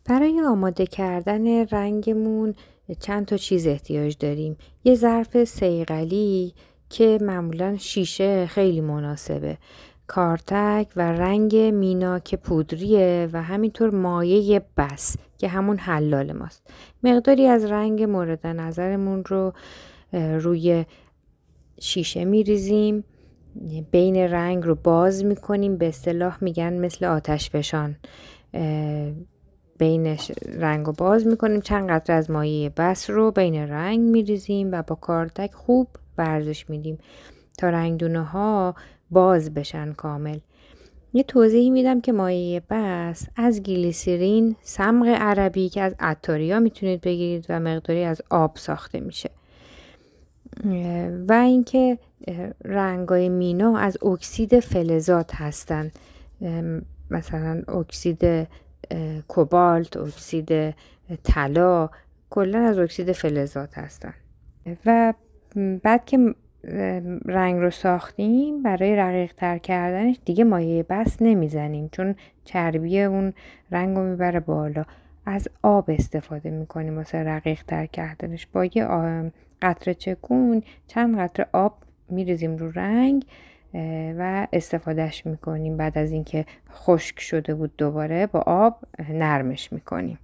برای آماده کردن رنگمون چند تا چیز احتیاج داریم. یه ظرف صیقلی که معمولا شیشه خیلی مناسبه، کارتک و رنگ مینا که پودریه و همینطور مایع بس که همون حلال ماست. مقداری از رنگ مورد نظرمون رو روی شیشه میریزیم، بین رنگ رو باز میکنیم، به اصطلاح میگن مثل آتش فشان. بین رنگ رو باز میکنیم، چند قطره از مایع بس رو بین رنگ میریزیم و با کارتک خوب ورزش میدیم تا رنگدونه ها باز بشن کامل. یه توضیحی میدم که مایع بس از گلیسرین، صمغ عربی که از عطاریا میتونید بگیرید و مقداری از آب ساخته میشه. و اینکه رنگای مینا از اکسید فلزات هستن، مثلا اکسید کوبالت، اکسید طلا، کلا از اکسید فلزات هستن. و بعد که رنگ رو ساختیم، برای رقیق تر کردنش دیگه مایع بس نمیزنیم چون چربی اون رنگ رو میبره بالا. از آب استفاده میکنیم واسه رقیق تر کردنش. با یه قطره چکون چند قطره آب میریزیم رو رنگ و استفادهش میکنیم. بعد از اینکه خشک شده بود دوباره با آب نرمش میکنیم.